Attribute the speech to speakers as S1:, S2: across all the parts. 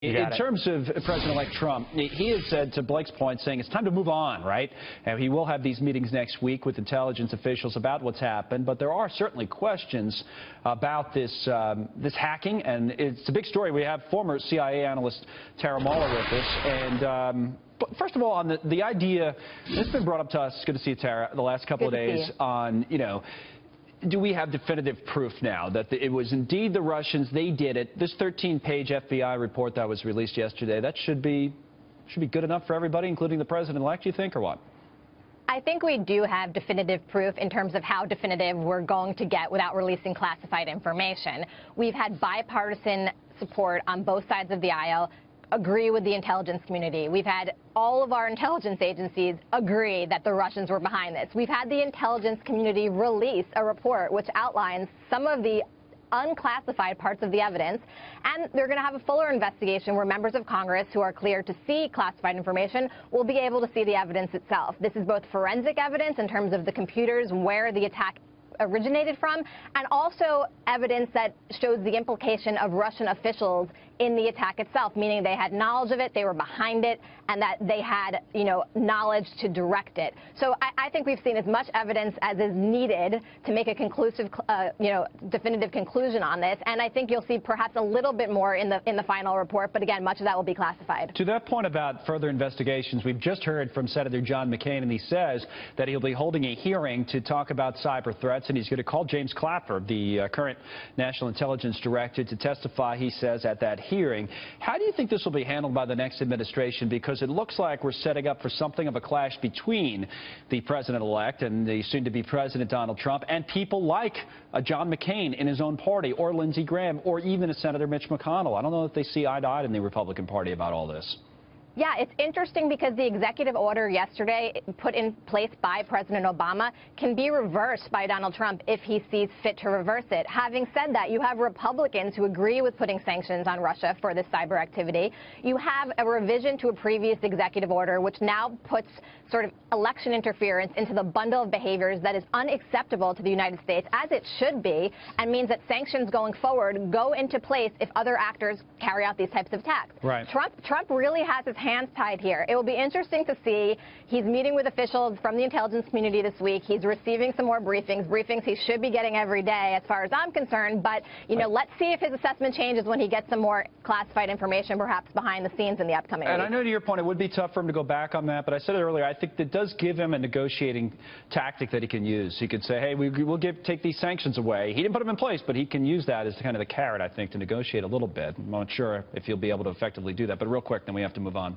S1: In terms of President-elect Trump, he has said, to Blake's point, saying it's time to move on, right? And he will have these meetings next week with intelligence officials about what's happened, but there are certainly questions about this hacking, and it's a big story. We have former CIA analyst Tara Muller with us, and but first of all, on the idea, this has been brought up to us, good to see you, Tara, the last couple of days on, do we have definitive proof now that it was indeed the Russians, they did it? This 13-page FBI report that was released yesterday, that should be good enough for everybody, including the president-elect, you think, or what?
S2: I think we do have definitive proof in terms of how definitive we're going to get without releasing classified information. We've had bipartisan support on both sides of the aisle agree with the intelligence community. We've had all of our intelligence agencies agree that the Russians were behind this. We've had the intelligence community release a report which outlines some of the unclassified parts of the evidence, and they're going to have a fuller investigation where members of Congress who are cleared to see classified information will be able to see the evidence itself. This is both forensic evidence in terms of the computers where the attack originated from, and also evidence that shows the implication of Russian officials in the attack itself, meaning they had knowledge of it, they were behind it, and that they had, knowledge to direct it. So I think we've seen as much evidence as is needed to make a conclusive, definitive conclusion on this, and I think you'll see perhaps a little bit more in the final report, but again, much of that will be classified.
S1: To that point about further investigations, we've just heard from Senator John McCain, and he says that he'll be holding a hearing to talk about cyber threats, and he's going to call James Clapper, the current National Intelligence Director, to testify, he says, at that hearing. How do you think this will be handled by the next administration? Because it looks like we're setting up for something of a clash between the president-elect and the soon-to-be President Donald Trump and people like John McCain in his own party, or Lindsey Graham, or even a Senator Mitch McConnell. I don't know if they see eye to eye in the Republican Party about all this.
S2: Yeah, it's interesting because the executive order yesterday put in place by President Obama can be reversed by Donald Trump if he sees fit to reverse it. Having said that, you have Republicans who agree with putting sanctions on Russia for this cyber activity. You have a revision to a previous executive order which now puts sort of election interference into the bundle of behaviors that is unacceptable to the United States, as it should be, and means that sanctions going forward go into place if other actors carry out these types of attacks.
S1: Right.
S2: Trump really has his hands tied here. It will be interesting to see. He's meeting with officials from the intelligence community this week. He's receiving some more briefings he should be getting every day as far as I'm concerned, but let's see if his assessment changes when he gets some more classified information perhaps behind the scenes in the upcoming week.
S1: And I know to your point it would be tough for him to go back on that, but I said it earlier, I think that does give him a negotiating tactic that he can use. He could say, hey, we'll take these sanctions away. He didn't put them in place, but he can use that as kind of the carrot, I think, to negotiate a little bit. I'm not sure if he'll be able to effectively do that, but real quick, then we have to move on.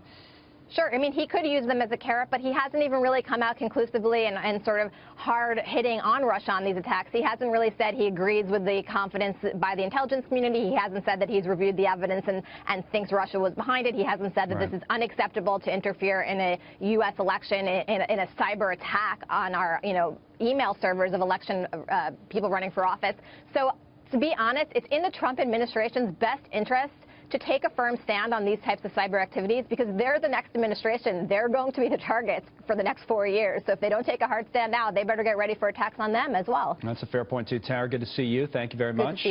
S2: Sure. I mean, he could use them as a carrot, but he hasn't even really come out conclusively and sort of hard-hitting on Russia on these attacks. He hasn't really said he agrees with the confidence by the intelligence community. He hasn't said that he's reviewed the evidence and thinks Russia was behind it. He hasn't said that this is unacceptable to interfere in a U.S. election, in a cyber attack on our, email servers of election people running for office. So, to be honest, it's in the Trump administration's best interest to take a firm stand on these types of cyber activities because they're the next administration. They're going to be the targets for the next 4 years. So if they don't take a hard stand now, they better get ready for attacks on them as well.
S1: That's a fair point, too. Tara, good to see you. Thank you very much.